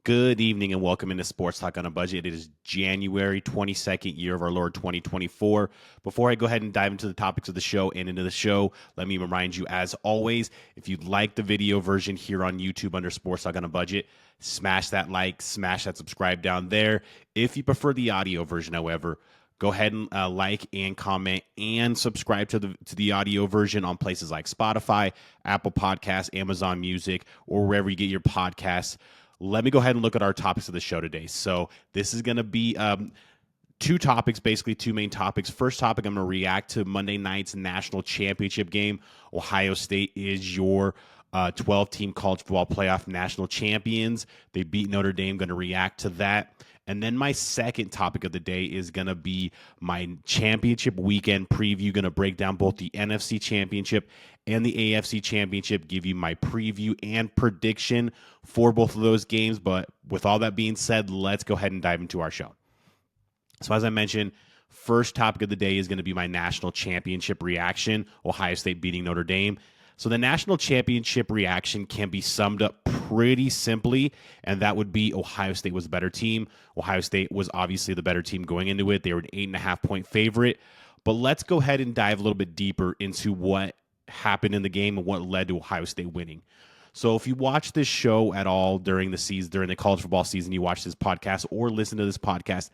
Good evening and welcome into Sports Talk on a Budget. It is January 22nd, year of our Lord 2024. Before I go ahead and dive into the topics of the show and into the show, let me remind you, as always, if you'd like the video version here on YouTube under Sports Talk on a Budget, smash that like, smash that subscribe down there. If you prefer the audio version, however, go ahead and like and comment and subscribe to the audio version on places like Spotify, Apple Podcasts, Amazon Music, or wherever you get your podcasts. Let me go ahead and look at our topics of the show today. So this is going to be two topics, basically two main topics. First topic, I'm going to react to Monday night's national championship game. Ohio State is your 12-team college football playoff national champions. They beat Notre Dame. Going to react to that. And then my second topic of the day is going to be my championship weekend preview. Going to break down both the NFC championship and the AFC championship, give you my preview and prediction for both of those games. But with all that being said, let's go ahead and dive into our show. So as I mentioned, first topic of the day is going to be my national championship reaction, Ohio State beating Notre Dame. So the national championship reaction can be summed up pretty simply, and that would be Ohio State was the better team. Ohio State was obviously the better team going into it. They were an 8.5-point favorite. But let's go ahead and dive a little bit deeper into what happened in the game and what led to Ohio State winning. So if you watch this show at all during the season, during the college football season, you watch this podcast or listen to this podcast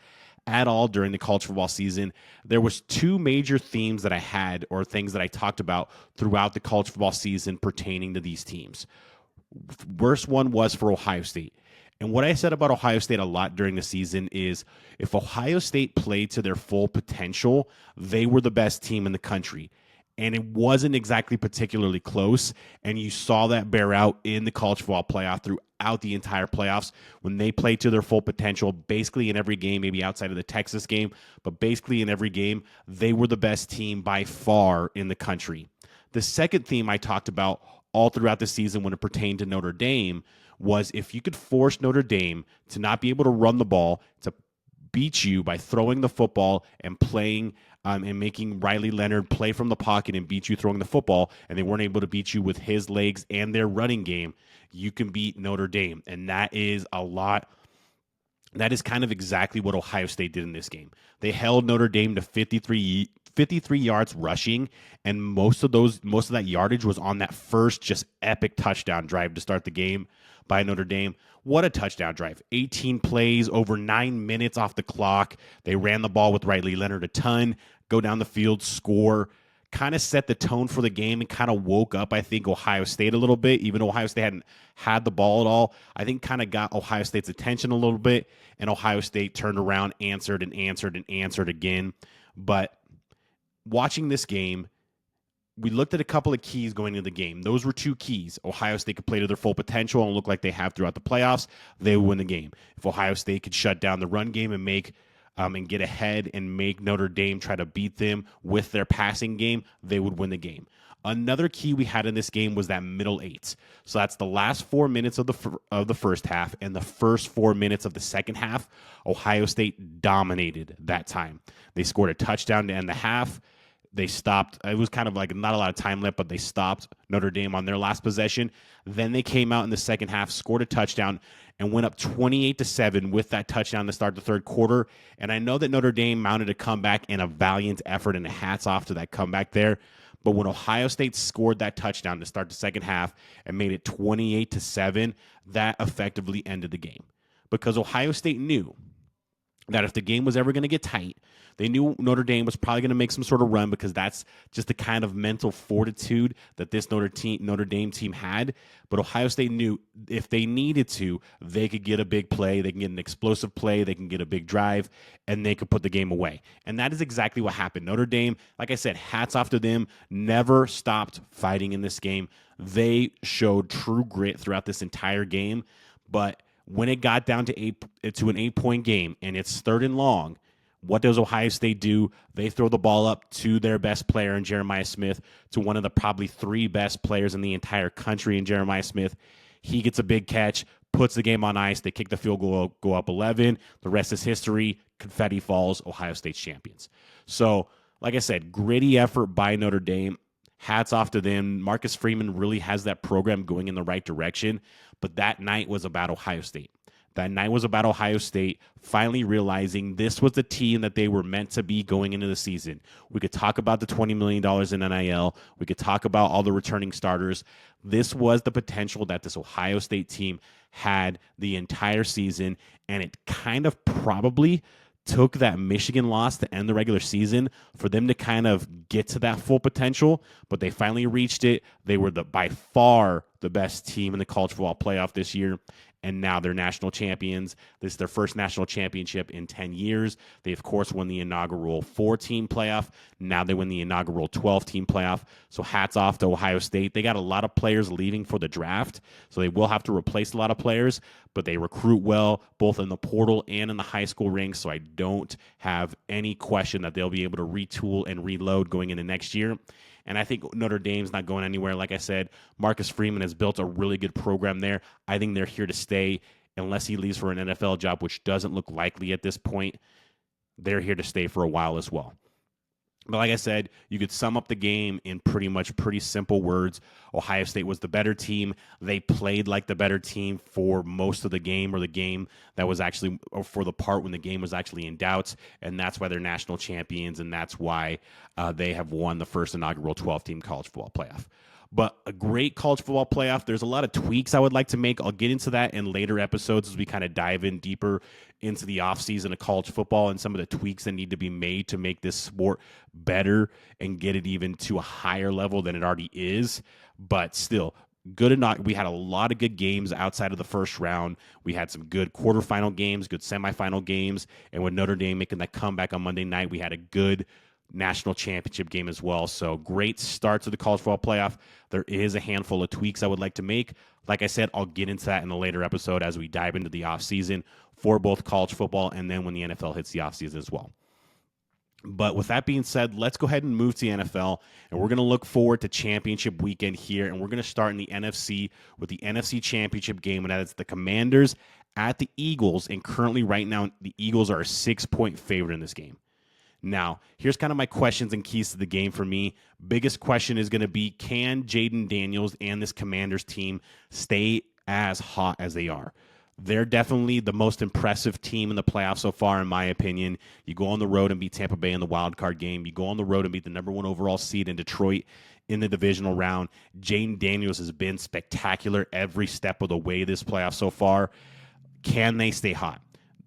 at all during the college football season, there was two major themes that I had, or things that I talked about throughout the college football season pertaining to these teams. Worst one was for Ohio State. And what I said about Ohio State a lot during the season is if Ohio State played to their full potential, they were the best team in the country. And it wasn't exactly particularly close. And you saw that bear out in the college football playoff throughout the entire playoffs when they played to their full potential, basically in every game, maybe outside of the Texas game, but basically in every game, they were the best team by far in the country. The second theme I talked about all throughout the season when it pertained to Notre Dame was if you could force Notre Dame to not be able to run the ball, to beat you by throwing the football and playing and making Riley Leonard play from the pocket and beat you throwing the football, and they weren't able to beat you with his legs and their running game, you can beat Notre Dame. And that is a lot. That is kind of exactly what Ohio State did in this game. They held Notre Dame to 53 yards rushing, and most of that yardage was on that first just epic touchdown drive to start the game by Notre Dame. What a touchdown drive. 18 plays, over 9 minutes off the clock. They ran the ball with Riley Leonard a ton, go down the field, score, kind of set the tone for the game and kind of woke up, I think, Ohio State a little bit. Even Ohio State hadn't had the ball at all, I think kind of got Ohio State's attention a little bit, and Ohio State turned around, answered again. But watching this game, we looked at a couple of keys going into the game. Those were two keys. Ohio State could play to their full potential and look like they have throughout the playoffs, they would win the game. If Ohio State could shut down the run game and make and get ahead and make Notre Dame try to beat them with their passing game, they would win the game. Another key we had in this game was that middle eight. So that's the last 4 minutes of the first half and the first 4 minutes of the second half. Ohio State dominated that time. They scored a touchdown to end the half. They stopped. It was kind of like not a lot of time left, but they stopped Notre Dame on their last possession. Then they came out in the second half, scored a touchdown, and went up 28-7 with that touchdown to start the third quarter. And I know that Notre Dame mounted a comeback and a valiant effort, and hats off to that comeback there. But when Ohio State scored that touchdown to start the second half and made it 28-7, that effectively ended the game. Because Ohio State knew that if the game was ever going to get tight, they knew Notre Dame was probably going to make some sort of run, because that's just the kind of mental fortitude that this Notre Dame team had. But Ohio State knew if they needed to, they could get a big play, they can get an explosive play, they can get a big drive, and they could put the game away. And that is exactly what happened. Notre Dame, like I said, hats off to them, never stopped fighting in this game. They showed true grit throughout this entire game. But when it got down to an 8-point game and it's third and long, what does Ohio State do? They throw the ball up to their best player in Jeremiah Smith, to one of the probably three best players in the entire country in Jeremiah Smith. He gets a big catch, puts the game on ice. They kick the field goal, go up 11. The rest is history. Confetti falls. Ohio State's champions. So, like I said, gritty effort by Notre Dame. Hats off to them. Marcus Freeman really has that program going in the right direction. But that night was about Ohio State. That night was about Ohio State finally realizing this was the team that they were meant to be going into the season. We could talk about the $20 million in NIL. We could talk about all the returning starters. This was the potential that this Ohio State team had the entire season, and it kind of probably took that Michigan loss to end the regular season for them to kind of get to that full potential, but they finally reached it. They were by far the best team in the college football playoff this year, and now they're national champions. This is their first national championship in 10 years. They, of course, won the inaugural 4-team playoff. Now they win the inaugural 12-team playoff. So hats off to Ohio State. They got a lot of players leaving for the draft, so they will have to replace a lot of players, but they recruit well, both in the portal and in the high school ranks, so I don't have any question that they'll be able to retool and reload going into next year. And I think Notre Dame's not going anywhere. Like I said, Marcus Freeman has built a really good program there. I think they're here to stay unless he leaves for an NFL job, which doesn't look likely at this point. They're here to stay for a while as well. But like I said, you could sum up the game in pretty simple words. Ohio State was the better team. They played like the better team for most of the game, or the game that was actually, or for the part when the game was actually in doubt. And that's why they're national champions, and that's why they have won the first inaugural 12-team college football playoff. But a great college football playoff. There's a lot of tweaks I would like to make. I'll get into that in later episodes as we kind of dive in deeper into the offseason of college football and some of the tweaks that need to be made to make this sport better and get it even to a higher level than it already is. But still, good enough. We had a lot of good games outside of the first round. We had some good quarterfinal games, good semifinal games, and with Notre Dame making that comeback on Monday night, we had a good national championship game as well. So great start to the college football playoff. There is a handful of tweaks I would like to make. Like I said, I'll get into that in a later episode as we dive into the offseason for both college football and then when the NFL hits the offseason as well. But with that being said, let's go ahead and move to the NFL, and we're going to look forward to championship weekend here, and we're going to start in the NFC with the NFC championship game, and that is the Commanders at the Eagles, and currently right now the Eagles are a 6-point favorite in this game. Now, here's kind of my questions and keys to the game for me. Biggest question is going to be, can Jaden Daniels and this Commanders team stay as hot as they are? They're definitely the most impressive team in the playoffs so far, in my opinion. You go on the road and beat Tampa Bay in the wild card game. You go on the road and beat the number 1 overall seed in Detroit in the divisional round. Jaden Daniels has been spectacular every step of the way this playoff so far. Can they stay hot?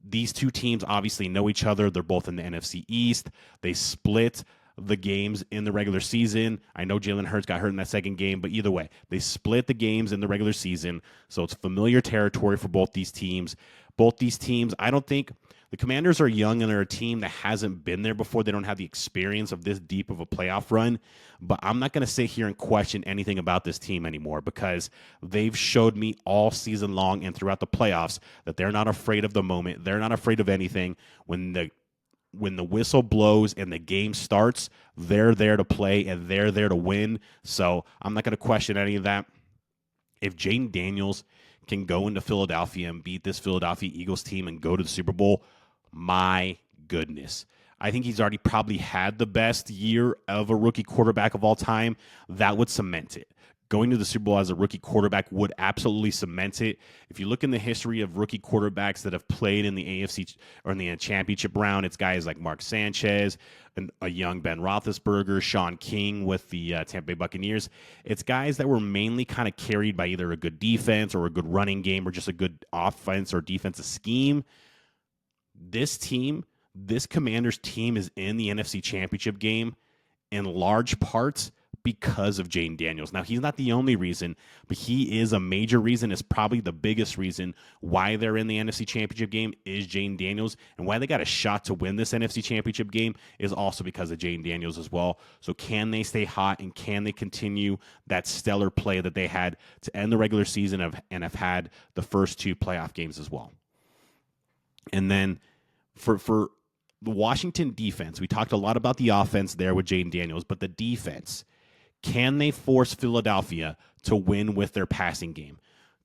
These two teams obviously know each other. They're both in the NFC East. They split the games in the regular season. I know Jalen Hurts got hurt in that second game, but either way, they split the games in the regular season. So it's familiar territory for both these teams. Both these teams, I don't think the Commanders are young and they're a team that hasn't been there before. They don't have the experience of this deep of a playoff run. But I'm not going to sit here and question anything about this team anymore because they've showed me all season long and throughout the playoffs that they're not afraid of the moment. They're not afraid of anything. When the whistle blows and the game starts, they're there to play and they're there to win. So I'm not going to question any of that. If Jaden Daniels can go into Philadelphia and beat this Philadelphia Eagles team and go to the Super Bowl, my goodness. I think he's already probably had the best year of a rookie quarterback of all time. That would cement it. Going to the Super Bowl as a rookie quarterback would absolutely cement it. If you look in the history of rookie quarterbacks that have played in the AFC or in the championship round, it's guys like Mark Sanchez, and a young Ben Roethlisberger, Sean King with the Tampa Bay Buccaneers. It's guys that were mainly kind of carried by either a good defense or a good running game or just a good offense or defensive scheme. This team, this Commanders team, is in the NFC Championship game in large parts because of Jaden Daniels. Now, he's not the only reason, but he is a major reason. Is probably the biggest reason why they're in the NFC Championship game is Jaden Daniels, and why they got a shot to win this NFC Championship game is also because of Jaden Daniels as well. So can they stay hot, and can they continue that stellar play that they had to end the regular season and have had the first 2 playoff games as well? And then for the Washington defense, we talked a lot about the offense there with Jaden Daniels, but the defense, can they force Philadelphia to win with their passing game?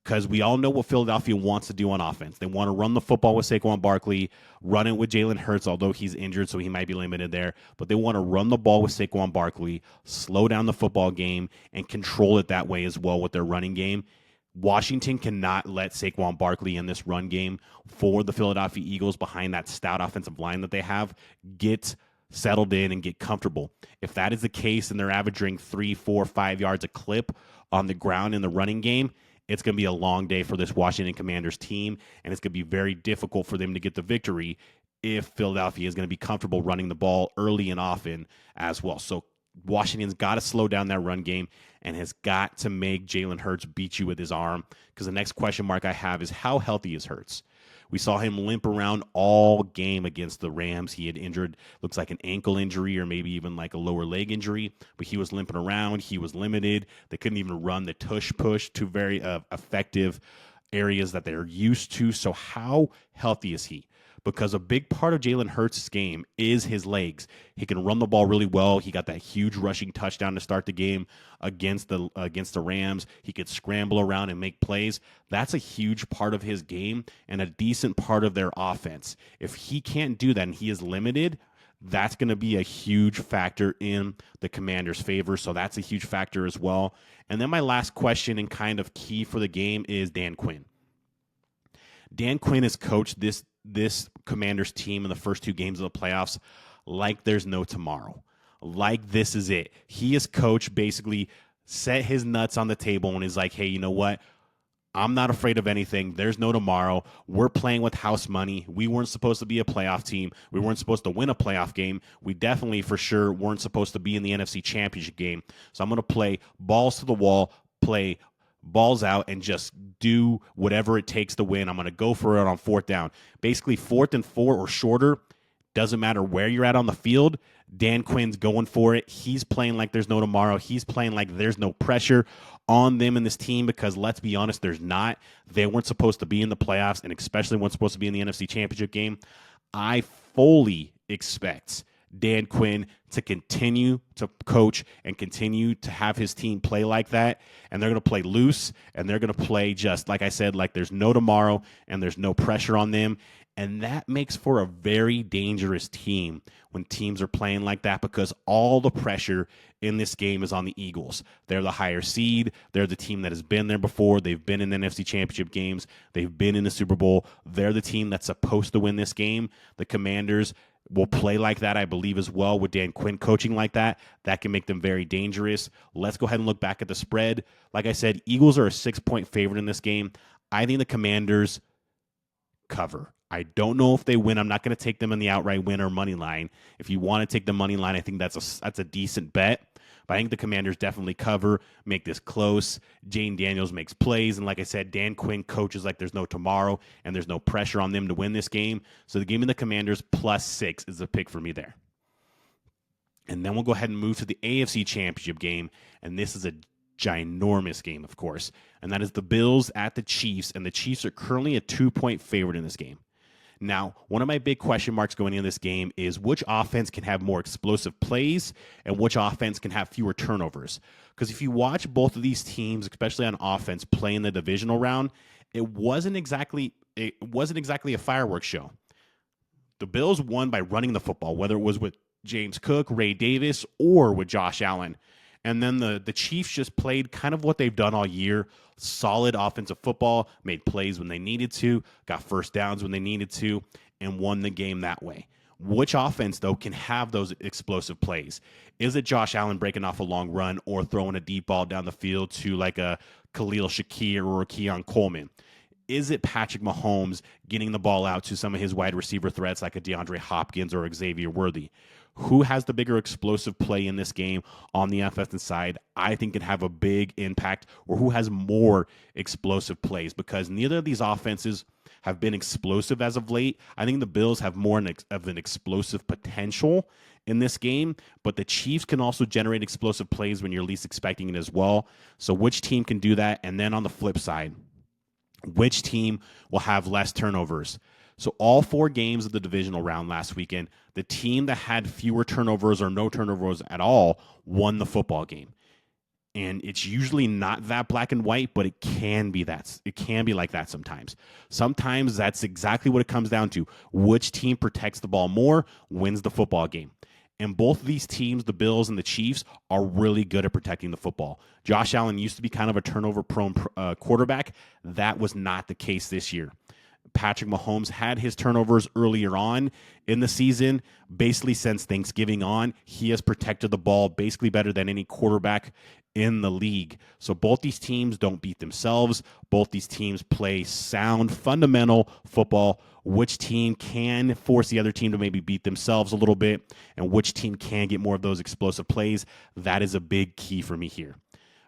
Because we all know what Philadelphia wants to do on offense. They want to run the football with Saquon Barkley, run it with Jalen Hurts, although he's injured, so he might be limited there. But they want to run the ball with Saquon Barkley, slow down the football game, and control it that way as well with their running game. Washington cannot let Saquon Barkley in this run game for the Philadelphia Eagles behind that stout offensive line that they have get settled in and get comfortable. If that is the case and they're averaging 3, 4, 5 yards a clip on the ground in the running game, it's going to be a long day for this Washington Commanders team, and it's going to be very difficult for them to get the victory if Philadelphia is going to be comfortable running the ball early and often as well. So Washington's got to slow down that run game and has got to make Jalen Hurts beat you with his arm, because the next question mark I have is how healthy is Hurts? We saw him limp around all game against the Rams. He had injured, looks like an ankle injury or maybe even like a lower leg injury, but he was limping around. He was limited. They couldn't even run the tush push to very effective areas that they're used to. So how healthy is he? Because a big part of Jalen Hurts' game is his legs. He can run the ball really well. He got that huge rushing touchdown to start the game against the Rams. He could scramble around and make plays. That's a huge part of his game and a decent part of their offense. If he can't do that and he is limited, that's going to be a huge factor in the Commanders' favor. So that's a huge factor as well. And then my last question and kind of key for the game is Dan Quinn. Dan Quinn has coached this Commanders team in the first 2 games of the playoffs like there's no tomorrow. Like this is it. He has coached, basically set his nuts on the table and is like, hey, you know what? I'm not afraid of anything. There's no tomorrow. We're playing with house money. We weren't supposed to be a playoff team. We weren't supposed to win a playoff game. We definitely, for sure, weren't supposed to be in the NFC Championship game. So I'm going to play balls to the wall, play balls out, and just do whatever it takes to win. I'm going to go for it on 4th down. Basically, 4th and 4 or shorter, doesn't matter where you're at on the field. Dan Quinn's going for it. He's playing like there's no tomorrow. He's playing like there's no pressure on them in this team, because let's be honest, there's not. They weren't supposed to be in the playoffs, and especially weren't supposed to be in the NFC Championship game. I fully expect Dan Quinn to continue to coach and continue to have his team play like that. And they're going to play loose, and they're going to play just, like I said, like there's no tomorrow and there's no pressure on them. And that makes for a very dangerous team when teams are playing like that, because all the pressure in this game is on the Eagles. They're the higher seed. They're the team that has been there before. They've been in NFC Championship games. They've been in the Super Bowl. They're the team that's supposed to win this game. The Commanders will play like that, I believe, as well, with Dan Quinn coaching like that. That can make them very dangerous. Let's go ahead and look back at the spread. Like I said, Eagles are a 6-point favorite in this game. I think the Commanders cover. I don't know if they win. I'm not going to take them in the outright win or money line. If you want to take the money line, I think that's a decent bet. But I think the Commanders definitely cover, make this close. Jane Daniels makes plays. And like I said, Dan Quinn coaches like there's no tomorrow, and there's no pressure on them to win this game. So the game of the Commanders +6 is a pick for me there. And then we'll go ahead and move to the AFC Championship game. And this is a ginormous game, of course. And that is the Bills at the Chiefs. And the Chiefs are currently a 2-point favorite in this game. Now, one of my big question marks going into this game is which offense can have more explosive plays and which offense can have fewer turnovers. Because if you watch both of these teams, especially on offense, play in the divisional round, it wasn't exactly a fireworks show. The Bills won by running the football, whether it was with James Cook, Ray Davis, or with Josh Allen. And then the Chiefs just played kind of what they've done all year. Solid offensive football, made plays when they needed to, got first downs when they needed to, and won the game that way. Which offense, though, can have those explosive plays? Is it Josh Allen breaking off a long run or throwing a deep ball down the field to like a Khalil Shakir or a Keon Coleman? Is it Patrick Mahomes getting the ball out to some of his wide receiver threats like a DeAndre Hopkins or Xavier Worthy? Who has the bigger explosive play in this game on the offensive side? I think can have a big impact, or who has more explosive plays, because neither of these offenses have been explosive as of late. I think the Bills have more of an explosive potential in this game, but the Chiefs can also generate explosive plays when you're least expecting it as well. So which team can do that? And then on the flip side, which team will have less turnovers? So all 4 games of the divisional round last weekend, the team that had fewer turnovers or no turnovers at all won the football game. And it's usually not that black and white, but it can be that. It can be like that sometimes. Sometimes that's exactly what it comes down to. Which team protects the ball more wins the football game. And both of these teams, the Bills and the Chiefs, are really good at protecting the football. Josh Allen used to be kind of a turnover-prone quarterback. That was not the case this year. Patrick Mahomes had his turnovers earlier on in the season. Basically, since Thanksgiving on, he has protected the ball basically better than any quarterback in the league. So both these teams don't beat themselves. Both these teams play sound, fundamental football. Which team can force the other team to maybe beat themselves a little bit, and which team can get more of those explosive plays? That is a big key for me here.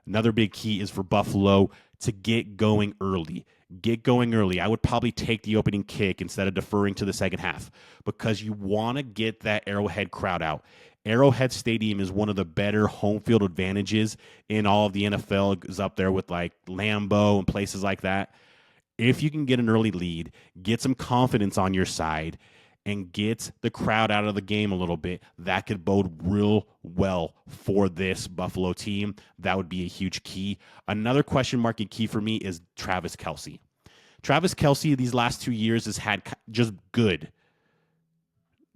Another big key is for Buffalo to get going early. Get going early. I would probably take the opening kick instead of deferring to the second half because you want to get that Arrowhead crowd out. Arrowhead Stadium is one of the better home field advantages in all of the NFL. It is up there with like Lambeau and places like that. If you can get an early lead, get some confidence on your side, and get the crowd out of the game a little bit, that could bode real well for this Buffalo team. That would be a huge key. Another question mark and key for me is Travis Kelce. Travis Kelce these last 2 years has had just good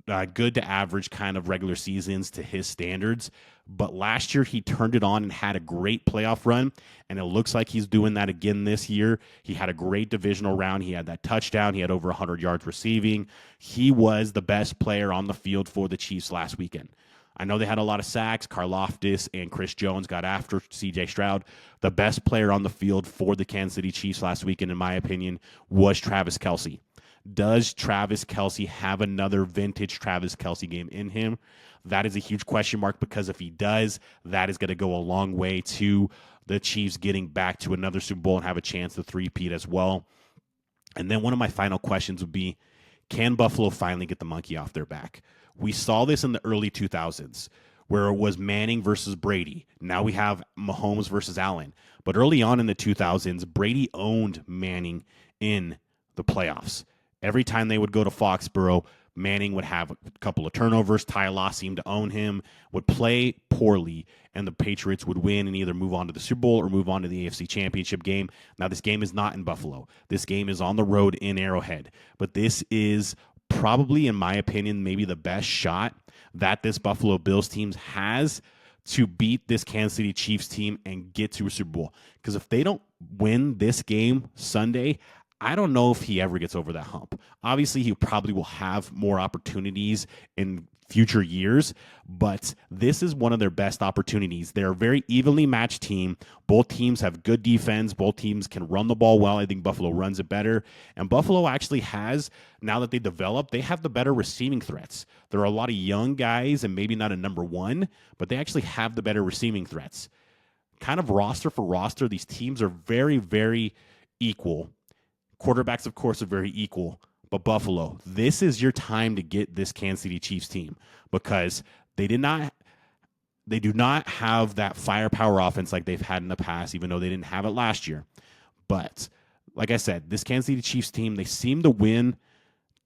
to average kind of regular seasons to his standards. But last year he turned it on and had a great playoff run, and it looks like he's doing that again this year. He had a great divisional round. He had that touchdown. He had over 100 yards receiving. He was the best player on the field for the Chiefs last weekend. I know they had a lot of sacks. Karlaftis and Chris Jones got after C.J. Stroud. The best player on the field for the Kansas City Chiefs last weekend, in my opinion, was Travis Kelce. Does Travis Kelce have another vintage Travis Kelce game in him? That is a huge question mark because if he does, that is going to go a long way to the Chiefs getting back to another Super Bowl and have a chance to three-peat as well. And then one of my final questions would be, can Buffalo finally get the monkey off their back? We saw this in the early 2000s where it was Manning versus Brady. Now we have Mahomes versus Allen. But early on in the 2000s, Brady owned Manning in the playoffs. Every time they would go to Foxborough, Manning would have a couple of turnovers. Ty Law seemed to own him, would play poorly, and the Patriots would win and either move on to the Super Bowl or move on to the AFC Championship game. Now, this game is not in Buffalo. This game is on the road in Arrowhead. But this is probably, in my opinion, maybe the best shot that this Buffalo Bills team has to beat this Kansas City Chiefs team and get to a Super Bowl. Because if they don't win this game Sunday, I don't know if he ever gets over that hump. Obviously, he probably will have more opportunities in future years, but this is one of their best opportunities. They're a very evenly matched team. Both teams have good defense. Both teams can run the ball well. I think Buffalo runs it better. And Buffalo actually has, now that they develop, they have the better receiving threats. There are a lot of young guys and maybe not a number one, but they actually have the better receiving threats. Kind of roster for roster, these teams are very, very equal. Quarterbacks, of course, are very equal. But Buffalo, this is your time to get this Kansas City Chiefs team because they do not have that firepower offense like they've had in the past, even though they didn't have it last year. But like I said, this Kansas City Chiefs team, they seem to win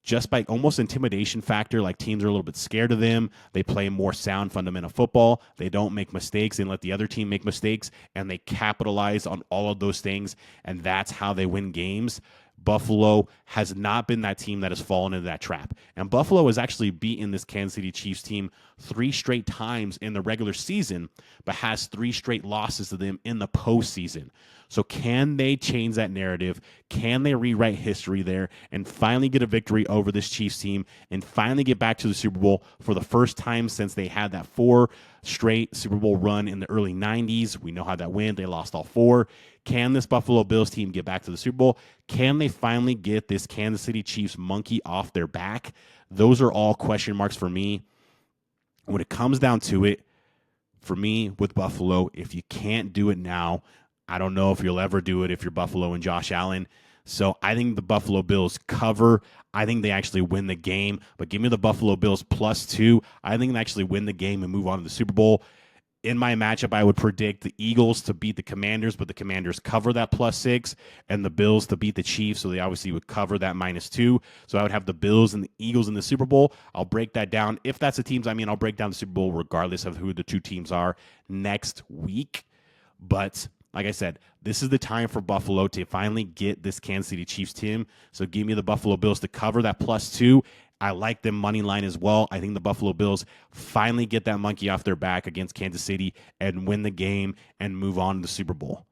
just by almost intimidation factor, like teams are a little bit scared of them. They play more sound, fundamental football. They don't make mistakes and let the other team make mistakes, and they capitalize on all of those things, and that's how they win games. Buffalo has not been that team that has fallen into that trap. And Buffalo has actually beaten this Kansas City Chiefs team 3 straight times in the regular season, but has 3 straight losses to them in the postseason. So can they change that narrative? Can they rewrite history there and finally get a victory over this Chiefs team and finally get back to the Super Bowl for the first time since they had that 4 straight Super Bowl run in the early 90s? We know how that went. They lost all 4. Can this Buffalo Bills team get back to the Super Bowl? Can they finally get this Kansas City Chiefs monkey off their back? Those are all question marks for me. When it comes down to it, for me with Buffalo, if you can't do it now, I don't know if you'll ever do it if you're Buffalo and Josh Allen. So I think the Buffalo Bills cover. I think they actually win the game. But give me the Buffalo Bills +2. I think they actually win the game and move on to the Super Bowl. In my matchup, I would predict the Eagles to beat the Commanders, but the Commanders cover that +6, and the Bills to beat the Chiefs, so they obviously would cover that -2. So I would have the Bills and the Eagles in the Super Bowl. I'll break that down. If that's the teams, I'll break down the Super Bowl regardless of who the 2 teams are next week. But like I said, this is the time for Buffalo to finally get this Kansas City Chiefs team. So give me the Buffalo Bills to cover that +2. I like them money line as well. I think the Buffalo Bills finally get that monkey off their back against Kansas City and win the game and move on to the Super Bowl.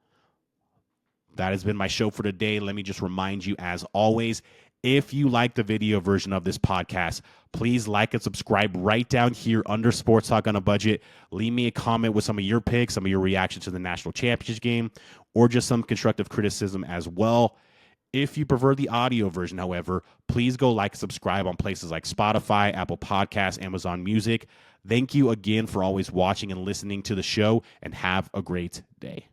That has been my show for today. Let me just remind you, as always, if you like the video version of this podcast, please like and subscribe right down here under Sports Talk on a Budget. Leave me a comment with some of your picks, some of your reactions to the national championship game, or just some constructive criticism as well. If you prefer the audio version, however, please go like and subscribe on places like Spotify, Apple Podcasts, Amazon Music. Thank you again for always watching and listening to the show, and have a great day.